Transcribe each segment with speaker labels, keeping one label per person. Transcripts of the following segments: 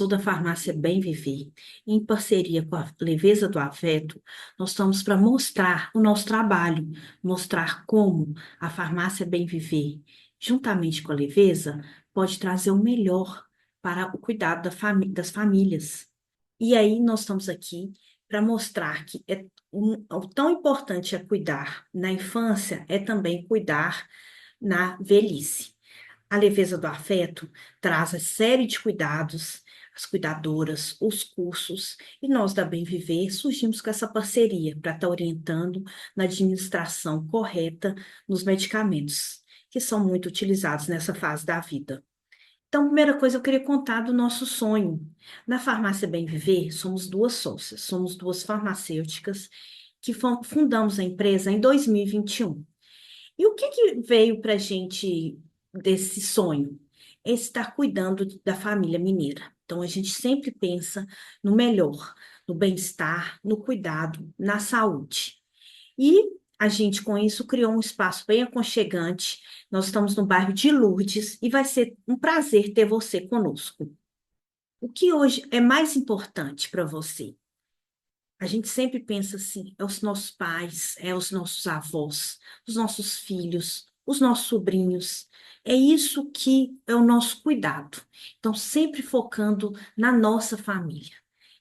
Speaker 1: Toda a farmácia Bem Viver, em parceria com a Leveza do Afeto, nós estamos para mostrar o nosso trabalho, mostrar como a farmácia Bem Viver, juntamente com a Leveza, pode trazer o melhor para o cuidado das famílias. E aí nós estamos aqui para mostrar que o tão importante é cuidar na infância, é também cuidar na velhice. A Leveza do Afeto traz a série de cuidados, as cuidadoras, os cursos, e nós da Bem Viver surgimos com essa parceria para estar orientando na administração correta nos medicamentos, que são muito utilizados nessa fase da vida. Então, primeira coisa, eu queria contar do nosso sonho. Na Farmácia Bem Viver, somos duas sócias, somos duas farmacêuticas que fundamos a empresa em 2021. E o que veio para a gente desse sonho? É estar cuidando da família mineira. Então, a gente sempre pensa no melhor, no bem-estar, no cuidado, na saúde. E a gente, com isso, criou um espaço bem aconchegante. Nós estamos no bairro de Lourdes e vai ser um prazer ter você conosco. O que hoje é mais importante para você? A gente sempre pensa assim, é os nossos pais, é os nossos avós, os nossos filhos, os nossos sobrinhos. É isso que é o nosso cuidado. Então, sempre focando na nossa família.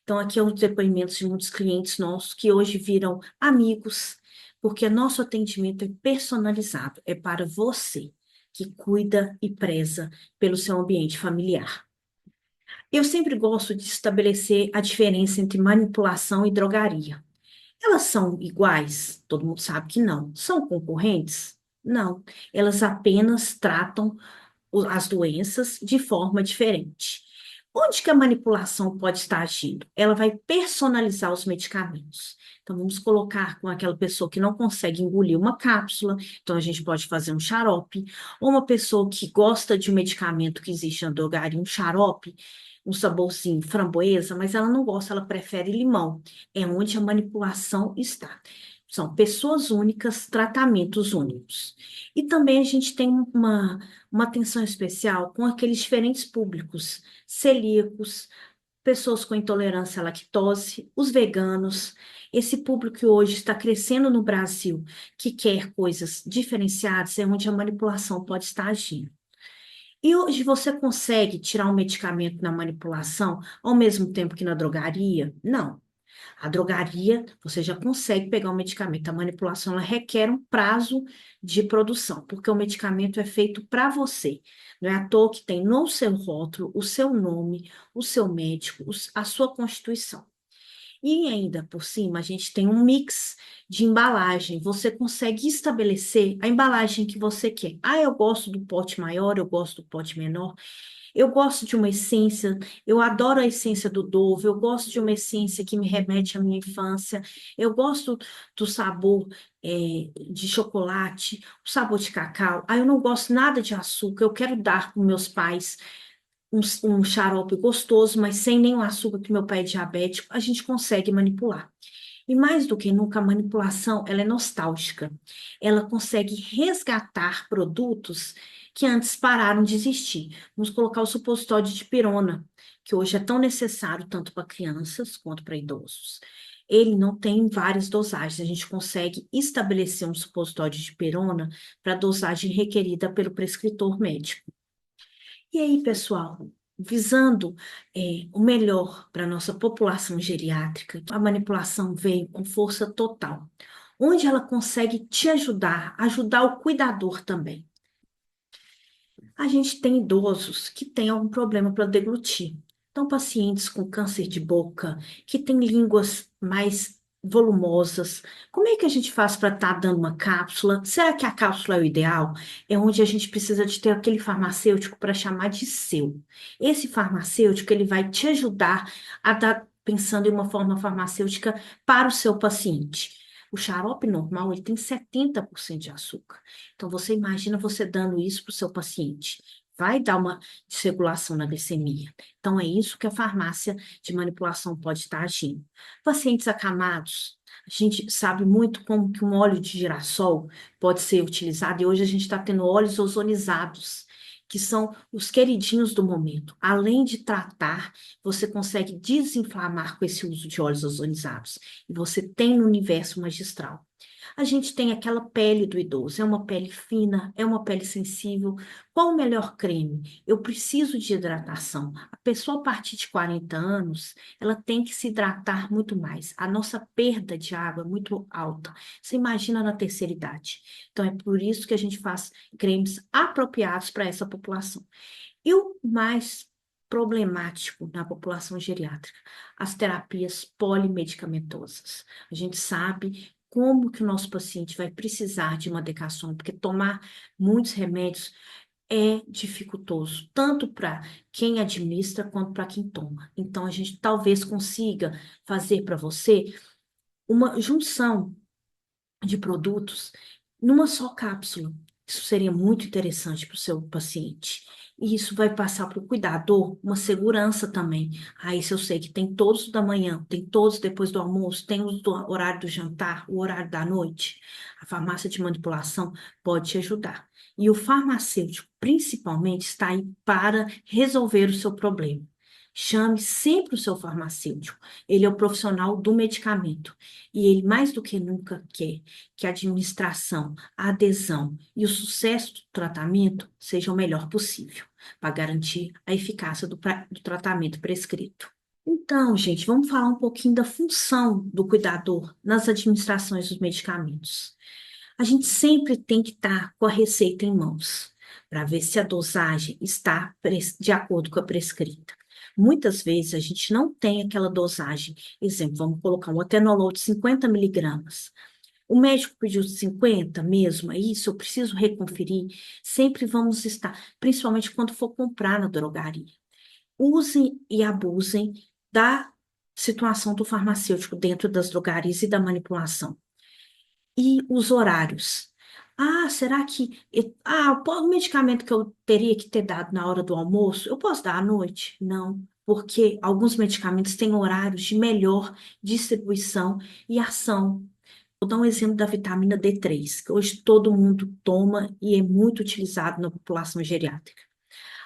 Speaker 1: Então, aqui é um depoimento de muitos clientes nossos que hoje viram amigos, porque nosso atendimento é personalizado, é para você que cuida e preza pelo seu ambiente familiar. Eu sempre gosto de estabelecer a diferença entre manipulação e drogaria. Elas são iguais? Todo mundo sabe que não. São concorrentes? Não. Elas apenas tratam as doenças de forma diferente. Onde que a manipulação pode estar agindo? Ela vai personalizar os medicamentos. Então, vamos colocar com aquela pessoa que não consegue engolir uma cápsula, então a gente pode fazer um xarope, ou uma pessoa que gosta de um medicamento que existe na drogaria, um xarope, um saborzinho framboesa, mas ela não gosta, ela prefere limão. É onde a manipulação está. São pessoas únicas, tratamentos únicos. E também a gente tem uma atenção especial com aqueles diferentes públicos, celíacos, pessoas com intolerância à lactose, os veganos, esse público que hoje está crescendo no Brasil, que quer coisas diferenciadas, é onde a manipulação pode estar agindo. E hoje você consegue tirar um medicamento na manipulação ao mesmo tempo que na drogaria? Não. A drogaria, você já consegue pegar o medicamento. A manipulação, ela requer um prazo de produção, porque o medicamento é feito para você. Não é à toa que tem no seu rótulo o seu nome, o seu médico, a sua constituição. E ainda por cima, a gente tem um mix de embalagem. Você consegue estabelecer a embalagem que você quer. Ah, eu gosto do pote maior, eu gosto do pote menor. Eu gosto de uma essência, eu adoro a essência do Dove, eu gosto de uma essência que me remete à minha infância, eu gosto do sabor de chocolate, o sabor de cacau. Ah, eu não gosto nada de açúcar, eu quero dar para meus pais um xarope gostoso, mas sem nenhum açúcar, que meu pai é diabético, a gente consegue manipular. E mais do que nunca, a manipulação, ela é nostálgica. Ela consegue resgatar produtos que antes pararam de existir. Vamos colocar o supositório de pirona, que hoje é tão necessário tanto para crianças quanto para idosos. Ele não tem várias dosagens, a gente consegue estabelecer um supositório de pirona para a dosagem requerida pelo prescritor médico. E aí, pessoal, visando o melhor para a nossa população geriátrica, a manipulação vem com força total, onde ela consegue te ajudar, ajudar o cuidador também. A gente tem idosos que têm algum problema para deglutir. Então, pacientes com câncer de boca, que têm línguas mais volumosas, como é que a gente faz para estar dando uma cápsula? Será que a cápsula é o ideal? É onde a gente precisa de ter aquele farmacêutico para chamar de seu. Esse farmacêutico, ele vai te ajudar a dar, pensando em uma forma farmacêutica para o seu paciente. O xarope normal, ele tem 70% de açúcar. Então, você imagina você dando isso para o seu paciente. Vai dar uma desregulação na glicemia. Então, é isso que a farmácia de manipulação pode estar agindo. Pacientes acamados, a gente sabe muito como que um óleo de girassol pode ser utilizado, e hoje a gente está tendo óleos ozonizados. que são os queridinhos do momento. Além de tratar, você consegue desinflamar com esse uso de óleos ozonizados. E você tem no universo magistral. A gente tem aquela pele do idoso, é uma pele fina, é uma pele sensível. Qual o melhor creme? Eu preciso de hidratação. A pessoa a partir de 40 anos, ela tem que se hidratar muito mais. A nossa perda de água é muito alta. Você imagina na terceira idade. Então, é por isso que a gente faz cremes apropriados para essa população. E o mais problemático na população geriátrica, as terapias polimedicamentosas. A gente sabe como que o nosso paciente vai precisar de uma medicação, porque tomar muitos remédios é dificultoso, tanto para quem administra quanto para quem toma. Então, a gente talvez consiga fazer para você uma junção de produtos numa só cápsula. Isso seria muito interessante para o seu paciente. E isso vai passar para o cuidador uma segurança também. Ah, isso eu sei que tem todos da manhã, tem todos depois do almoço, tem os do horário do jantar, o horário da noite. A farmácia de manipulação pode te ajudar. E o farmacêutico, principalmente, está aí para resolver o seu problema. Chame sempre o seu farmacêutico. Ele é o profissional do medicamento. E ele, mais do que nunca, quer que a administração, a adesão e o sucesso do tratamento sejam o melhor possível, para garantir a eficácia do tratamento prescrito. Então, gente, vamos falar um pouquinho da função do cuidador nas administrações dos medicamentos. A gente sempre tem que estar com a receita em mãos, para ver se a dosagem está de acordo com a prescrita. Muitas vezes a gente não tem aquela dosagem. Exemplo, vamos colocar um atenolol de 50 miligramas. O médico pediu 50 mesmo, é isso? Eu preciso reconferir. Sempre vamos estar, principalmente quando for comprar na drogaria. Usem e abusem da situação do farmacêutico dentro das drogarias e da manipulação. E os horários. Ah, será que o medicamento que eu teria que ter dado na hora do almoço, eu posso dar à noite? Não, porque alguns medicamentos têm horários de melhor distribuição e ação. Vou dar um exemplo da vitamina D3, que hoje todo mundo toma e é muito utilizado na população geriátrica.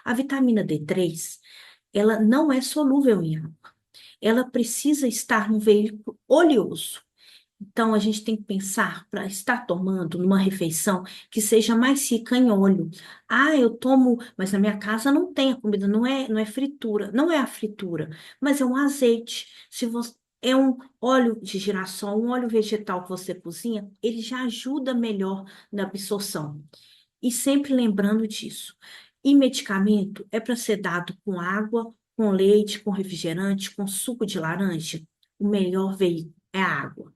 Speaker 1: A vitamina D3, ela não é solúvel em água. Ela precisa estar no veículo oleoso. Então, a gente tem que pensar para estar tomando numa refeição que seja mais rica em óleo. Ah, eu tomo, mas na minha casa não tem a comida, não é fritura, não é a fritura, mas é um azeite. Se você é um óleo de girassol, um óleo vegetal que você cozinha, ele já ajuda melhor na absorção. E sempre lembrando disso. E medicamento é para ser dado com água, com leite, com refrigerante, com suco de laranja. O melhor veículo é a água.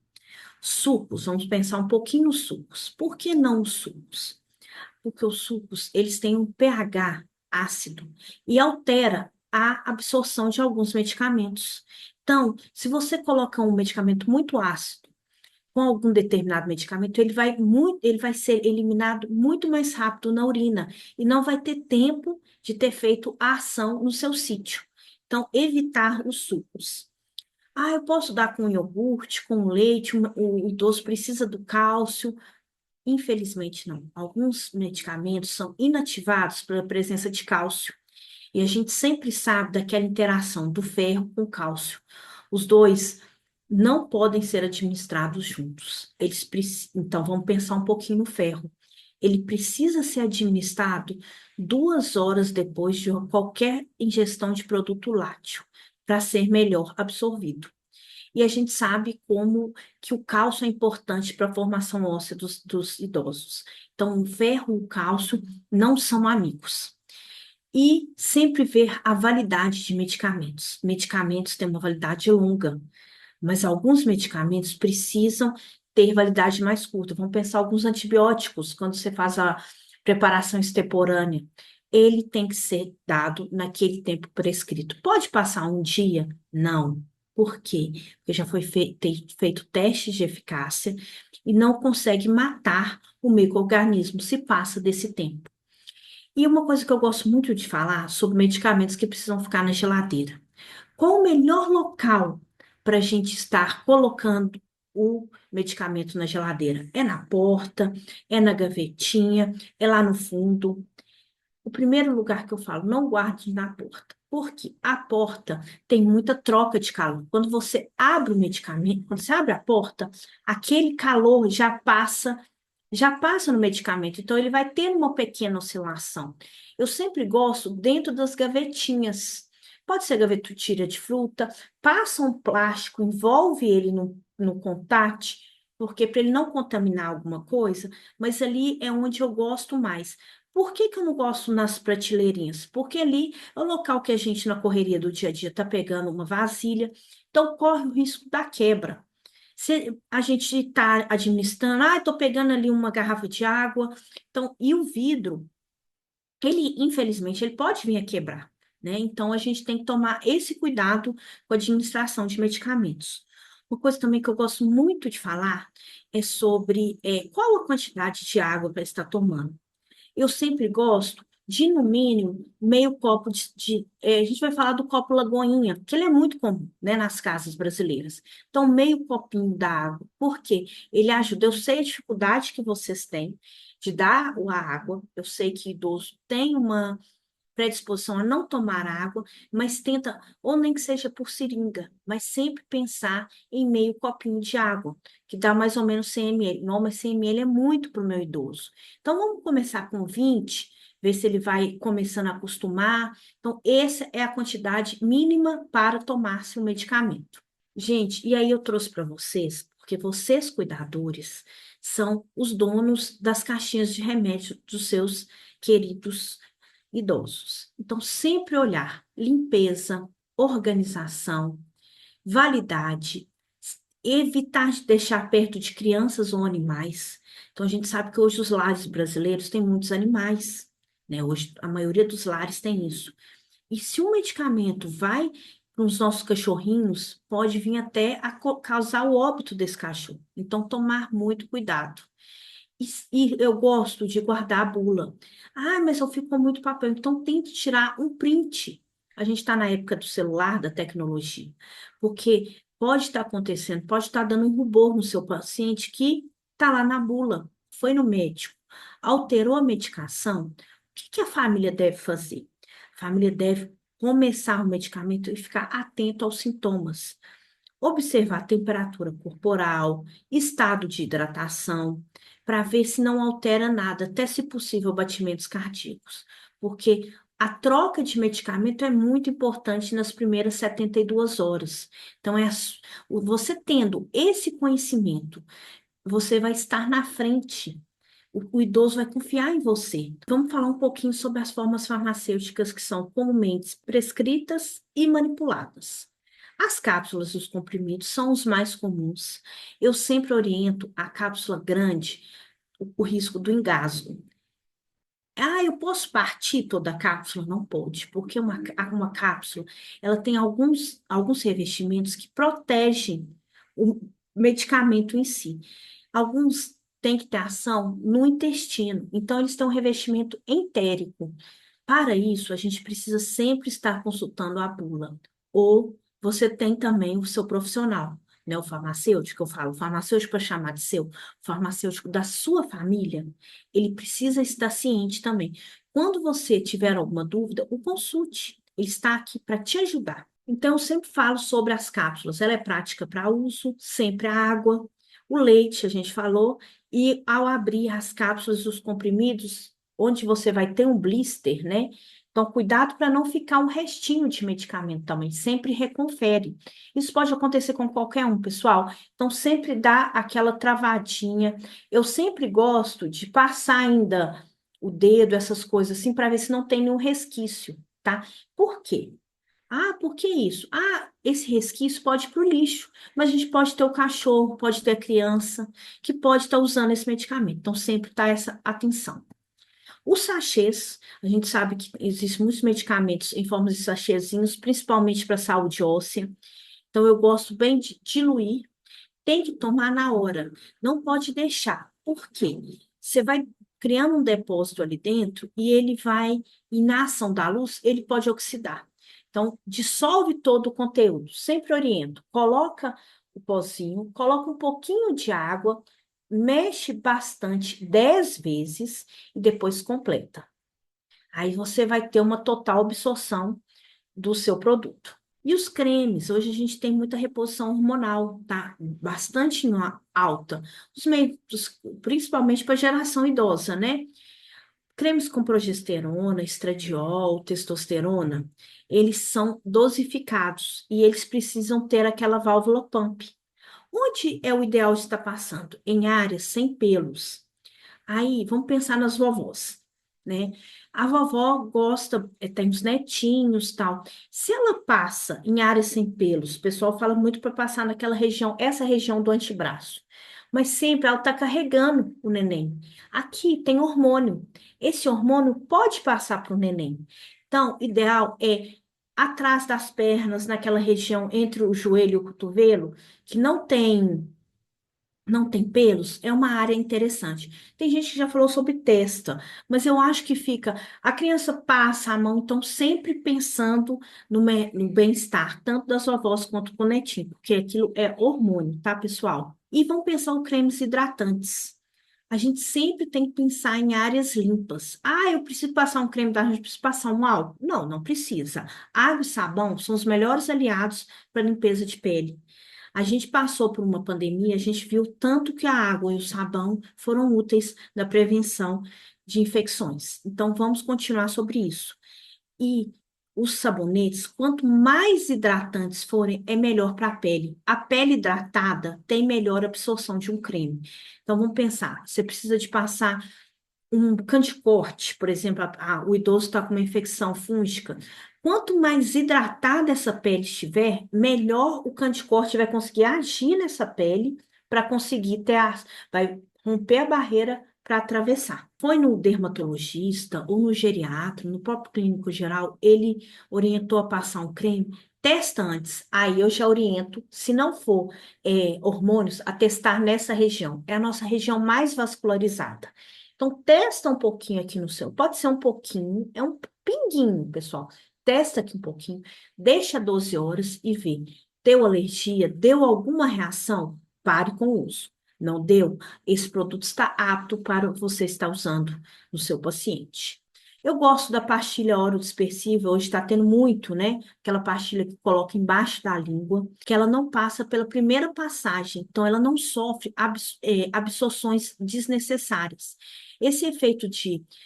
Speaker 1: Sucos, vamos pensar um pouquinho nos sucos. Por que não os sucos? Porque os sucos, eles têm um pH ácido e altera a absorção de alguns medicamentos. Então, se você coloca um medicamento muito ácido com algum determinado medicamento, ele vai ser eliminado muito mais rápido na urina e não vai ter tempo de ter feito a ação no seu sítio. Então, evitar os sucos. Ah, eu posso dar com iogurte, com leite, o idoso precisa do cálcio. Infelizmente, não. Alguns medicamentos são inativados pela presença de cálcio. E a gente sempre sabe daquela interação do ferro com o cálcio. Os dois não podem ser administrados juntos. Então, vamos pensar um pouquinho no ferro. Ele precisa ser administrado 2 horas depois de qualquer ingestão de produto lácteo, para ser melhor absorvido. E a gente sabe como que o cálcio é importante para a formação óssea dos idosos. Então, o ferro e o cálcio não são amigos. E sempre ver a validade de medicamentos. Medicamentos têm uma validade longa, mas alguns medicamentos precisam ter validade mais curta. Vamos pensar alguns antibióticos, quando você faz a preparação extemporânea. Ele tem que ser dado naquele tempo prescrito. Pode passar um dia? Não. Por quê? Porque já foi feito testes de eficácia e não consegue matar o micro-organismo se passa desse tempo. E uma coisa que eu gosto muito de falar sobre medicamentos que precisam ficar na geladeira. Qual o melhor local para a gente estar colocando o medicamento na geladeira? É na porta, é na gavetinha, é lá no fundo. O primeiro lugar que eu falo, não guarde na porta. Porque a porta tem muita troca de calor. Quando você abre o medicamento, quando você abre a porta, aquele calor já passa no medicamento. Então, ele vai ter uma pequena oscilação. Eu sempre gosto dentro das gavetinhas. Pode ser gavetura de fruta, passa um plástico, envolve ele no contact, porque para ele não contaminar alguma coisa, mas ali é onde eu gosto mais. Por que que eu não gosto nas prateleirinhas? Porque ali é o local que a gente, na correria do dia a dia, está pegando uma vasilha, então corre o risco da quebra. Se a gente está administrando, estou pegando ali uma garrafa de água, então, e o vidro, ele, infelizmente, ele pode vir a quebrar, né? Então, a gente tem que tomar esse cuidado com a administração de medicamentos. Uma coisa também que eu gosto muito de falar é sobre qual a quantidade de água para estar tomando. Eu sempre gosto de, no mínimo, meio copo a gente vai falar do copo Lagoinha, que ele é muito comum, né, nas casas brasileiras. Então, meio copinho d'água. Por quê? Ele ajuda. Eu sei a dificuldade que vocês têm de dar a água. Eu sei que idoso tem uma predisposição a não tomar água, mas tenta, ou nem que seja por seringa, mas sempre pensar em meio copinho de água, que dá mais ou menos 100 ml. Não, mas 100 ml é muito para o meu idoso. Então, vamos começar com 20, ver se ele vai começando a acostumar. Então, essa é a quantidade mínima para tomar-se o medicamento. Gente, e aí eu trouxe para vocês, porque vocês, cuidadores, são os donos das caixinhas de remédio dos seus queridos idosos. Então, sempre olhar limpeza, organização, validade, evitar de deixar perto de crianças ou animais. Então, a gente sabe que hoje os lares brasileiros têm muitos animais, né? Hoje a maioria dos lares tem isso. E se um medicamento vai para os nossos cachorrinhos, pode vir até a causar o óbito desse cachorro. Então, tomar muito cuidado. E eu gosto de guardar a bula. Ah, mas eu fico com muito papel. Então, tente tirar um print. A gente está na época do celular, da tecnologia. Porque pode estar acontecendo, pode estar dando um rubor no seu paciente que está lá na bula, foi no médico, alterou a medicação. O que que a família deve fazer? A família deve começar o medicamento e ficar atento aos sintomas. Observar a temperatura corporal, estado de hidratação, para ver se não altera nada, até se possível batimentos cardíacos, porque a troca de medicamento é muito importante nas primeiras 72 horas. Então, você tendo esse conhecimento, você vai estar na frente. O idoso vai confiar em você. Vamos falar um pouquinho sobre as formas farmacêuticas que são comumente prescritas e manipuladas. As cápsulas e os comprimidos são os mais comuns. Eu sempre oriento a cápsula grande, o risco do engasgo. Ah, eu posso partir toda a cápsula? Não pode, porque uma cápsula, ela tem alguns revestimentos que protegem o medicamento em si. Alguns têm que ter ação no intestino, então eles têm um revestimento entérico. Para isso, a gente precisa sempre estar consultando a bula. Ou você tem também o seu profissional, né? O farmacêutico, eu falo, o farmacêutico para chamar de seu, o farmacêutico da sua família, ele precisa estar ciente também. Quando você tiver alguma dúvida, o consulte. Ele está aqui para te ajudar. Então, eu sempre falo sobre as cápsulas. Ela é prática para uso, sempre a água, o leite, a gente falou, e ao abrir as cápsulas e os comprimidos, onde você vai ter um blister, né? Então, cuidado para não ficar um restinho de medicamento também, sempre reconfere. Isso pode acontecer com qualquer um, pessoal. Então, sempre dá aquela travadinha. Eu sempre gosto de passar ainda o dedo, essas coisas assim, para ver se não tem nenhum resquício, tá? Por quê? Ah, por que isso? Ah, esse resquício pode ir para o lixo, mas a gente pode ter o cachorro, pode ter a criança, que pode estar usando esse medicamento. Então, sempre tá essa atenção. Os sachês, a gente sabe que existem muitos medicamentos em forma de sachêzinhos, principalmente para a saúde óssea. Então, eu gosto bem de diluir. Tem que tomar na hora, não pode deixar. Por quê? Você vai criando um depósito ali dentro e ele vai, e na ação da luz, ele pode oxidar. Então, dissolve todo o conteúdo. Sempre oriento. Coloca o pozinho, coloca um pouquinho de água, mexe bastante 10 vezes e depois completa. Aí você vai ter uma total absorção do seu produto. E os cremes, hoje a gente tem muita reposição hormonal, tá? Bastante alta, principalmente para a geração idosa, né? Cremes com progesterona, estradiol, testosterona, eles são dosificados e eles precisam ter aquela válvula pump. Onde é o ideal de estar passando? Em áreas sem pelos. Aí, vamos pensar nas vovós, né? A vovó gosta, tem os netinhos, tal. Se ela passa em áreas sem pelos, o pessoal fala muito para passar naquela região, essa região do antebraço. Mas sempre ela está carregando o neném. Aqui tem hormônio. Esse hormônio pode passar para o neném. Então, ideal é atrás das pernas, naquela região entre o joelho e o cotovelo, que não tem pelos, é uma área interessante. Tem gente que já falou sobre testa, mas eu acho que fica. A criança passa a mão, então, sempre pensando no bem-estar, tanto das vovós quanto do netinho, porque aquilo é hormônio, tá, pessoal? E vamos pensar em cremes hidratantes. A gente sempre tem que pensar em áreas limpas. Ah, eu preciso passar um creme hidratante, eu preciso passar um álcool? Não, não precisa. Água e sabão são os melhores aliados para limpeza de pele. A gente passou por uma pandemia, a gente viu tanto que a água e o sabão foram úteis na prevenção de infecções. Então, vamos continuar sobre isso. E os sabonetes, quanto mais hidratantes forem, é melhor para a pele. A pele hidratada tem melhor absorção de um creme. Então, vamos pensar: você precisa de passar um candicorte, por exemplo, o idoso está com uma infecção fúngica. Quanto mais hidratada essa pele estiver, melhor o candicorte vai conseguir agir nessa pele para conseguir vai romper a barreira para atravessar. Foi no dermatologista ou no geriatra, no próprio clínico geral, ele orientou a passar um creme. Testa antes, aí eu já oriento, se não for hormônios, a testar nessa região. É a nossa região mais vascularizada. Então, testa um pouquinho aqui no seu. Pode ser um pouquinho, é um pinguinho, pessoal. Testa aqui um pouquinho, deixa 12 horas e vê. Deu alergia? Deu alguma reação? Pare com o uso. Não deu? Esse produto está apto para você estar usando no seu paciente. Eu gosto da pastilha oro-dispersiva, hoje está tendo muito, né? Aquela pastilha que coloca embaixo da língua, que ela não passa pela primeira passagem, então ela não sofre absorções desnecessárias. Esse efeito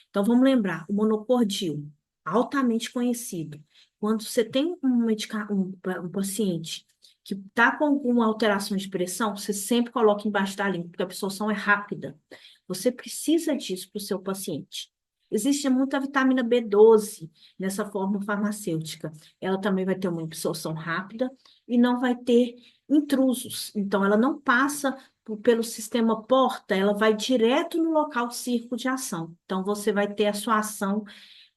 Speaker 1: então vamos lembrar, o monocordil, altamente conhecido. Quando você tem um paciente que está com alguma alteração de pressão, você sempre coloca embaixo da língua, porque a absorção é rápida. Você precisa disso para o seu paciente. Existe muita vitamina B12 nessa fórmula farmacêutica. Ela também vai ter uma absorção rápida e não vai ter intrusos. Então, ela não passa pelo sistema porta, ela vai direto no local de círculo de ação. Então, você vai ter a sua ação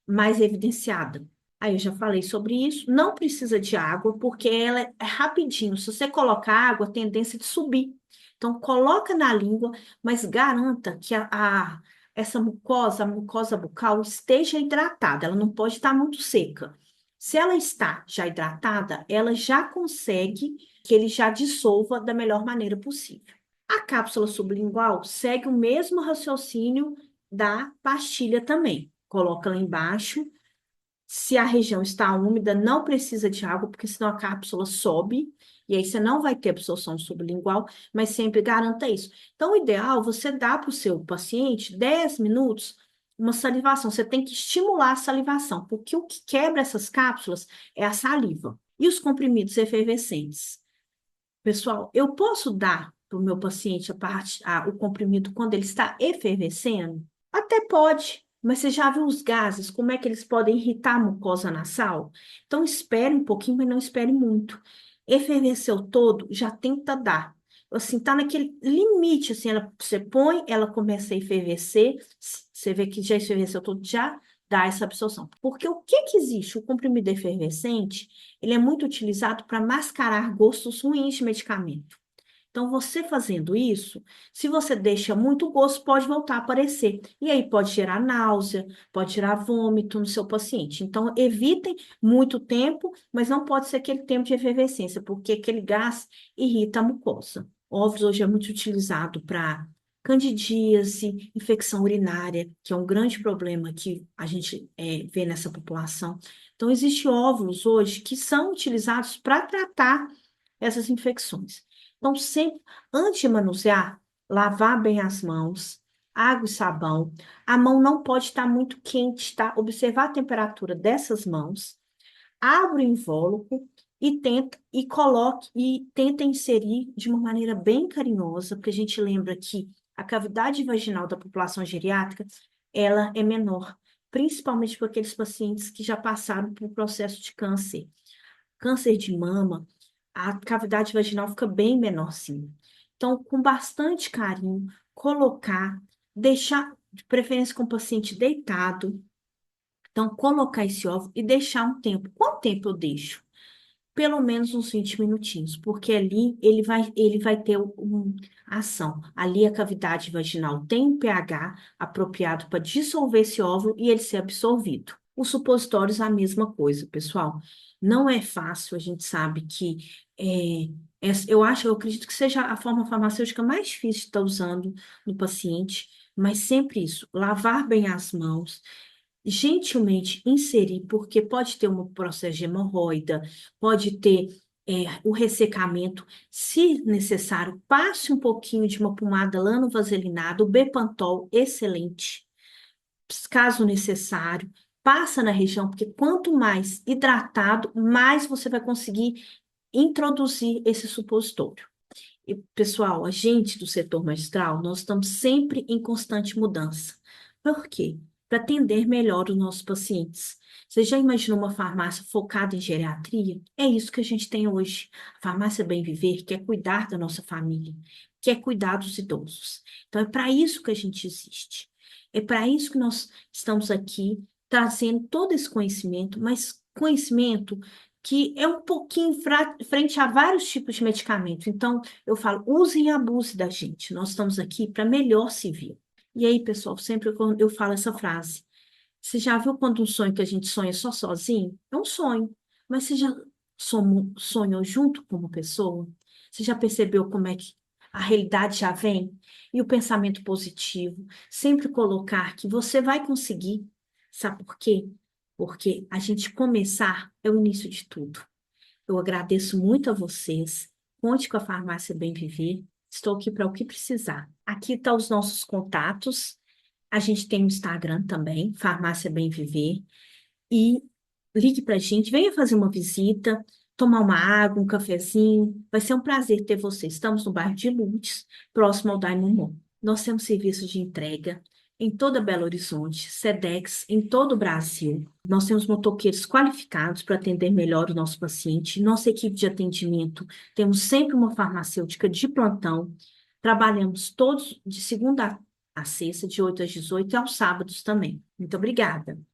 Speaker 1: mais evidenciada. Aí eu já falei sobre isso. Não precisa de água, porque ela é rapidinho. Se você colocar água, a tendência é de subir. Então, coloca na língua, mas garanta que essa mucosa, a mucosa bucal, esteja hidratada. Ela não pode estar muito seca. Se ela está já hidratada, ela já consegue que ele já dissolva da melhor maneira possível. A cápsula sublingual segue o mesmo raciocínio da pastilha também. Coloca lá embaixo. Se a região está úmida, não precisa de água, porque senão a cápsula sobe, e aí você não vai ter absorção sublingual, mas sempre garanta isso. Então, o ideal é você dar para o seu paciente 10 minutos uma salivação. Você tem que estimular a salivação, porque o que quebra essas cápsulas é a saliva. E os comprimidos efervescentes? Pessoal, eu posso dar para o meu paciente o comprimido quando ele está efervescendo? Até pode, mas você já viu os gases, como é que eles podem irritar a mucosa nasal? Então, espere um pouquinho, mas não espere muito. Efervesceu todo, já tenta dar. Assim, tá naquele limite, assim, você põe, ela começa a efervescer, você vê que já efervesceu todo, já dá essa absorção. Porque o que que existe? O comprimido efervescente, ele é muito utilizado para mascarar gostos ruins de medicamento. Então, você fazendo isso, se você deixa muito, o gosto pode voltar a aparecer. E aí pode gerar náusea, pode gerar vômito no seu paciente. Então, evitem muito tempo, mas não pode ser aquele tempo de efervescência, porque aquele gás irrita a mucosa. Óbvio, hoje é muito utilizado para candidíase, infecção urinária, que é um grande problema que a gente vê nessa população. Então, existem óvulos hoje que são utilizados para tratar essas infecções. Então, sempre, antes de manusear, lavar bem as mãos, água e sabão. A mão não pode estar muito quente, tá? Observar a temperatura dessas mãos. Abre o invólucro e tenta inserir de uma maneira bem carinhosa, porque a gente lembra que a cavidade vaginal da população geriátrica, ela é menor, principalmente para aqueles pacientes que já passaram por processo de câncer. Câncer de mama, a cavidade vaginal fica bem menorzinha. Então, com bastante carinho, colocar, deixar, de preferência com o paciente deitado. Então, colocar esse óvulo e deixar um tempo. Quanto tempo eu deixo? Pelo menos uns 20 minutinhos, porque ali ele vai ter ação. Ali a cavidade vaginal tem um pH apropriado para dissolver esse óvulo e ele ser absorvido. Os supositórios, a mesma coisa, pessoal. Não é fácil, a gente sabe que eu acredito que seja a forma farmacêutica mais difícil de estar usando no paciente, mas sempre isso, lavar bem as mãos, gentilmente inserir, porque pode ter um processo de hemorroida, pode ter o ressecamento. Se necessário, passe um pouquinho de uma pomada lano-vaselinada, o Bepantol, excelente. Caso necessário, passa na região, porque quanto mais hidratado, mais você vai conseguir introduzir esse supositório. E, pessoal, a gente do setor magistral, nós estamos sempre em constante mudança. Por quê? Para atender melhor os nossos pacientes. Você já imaginou uma farmácia focada em geriatria? É isso que a gente tem hoje. A farmácia Bem Viver quer cuidar da nossa família, quer cuidar dos idosos. Então, é para isso que a gente existe. É para isso que nós estamos aqui, trazendo todo esse conhecimento, mas conhecimento que é um pouquinho frente a vários tipos de medicamento. Então, eu falo, use e abuse da gente. Nós estamos aqui para melhor servir. E aí, pessoal, sempre quando eu falo essa frase. Você já viu quando um sonho que a gente sonha só sozinho? É um sonho. Mas você já sonhou junto com uma pessoa? Você já percebeu como é que a realidade já vem? E o pensamento positivo. Sempre colocar que você vai conseguir. Sabe por quê? Porque a gente começar é o início de tudo. Eu agradeço muito a vocês. Conte com a Farmácia Bem Viver. Estou aqui para o que precisar. Aqui estão os nossos contatos. A gente tem o Instagram também, Farmácia Bem Viver. E ligue para a gente, venha fazer uma visita, tomar uma água, um cafezinho. Vai ser um prazer ter você. Estamos no bairro de Lourdes, próximo ao Diamond Mall. Nós temos serviço de entrega em toda Belo Horizonte, Sedex em todo o Brasil. Nós temos motoqueiros qualificados para atender melhor o nosso paciente. Nossa equipe de atendimento, temos sempre uma farmacêutica de plantão. Trabalhamos todos de segunda a sexta, de 8 às 18 e aos sábados também. Muito obrigada.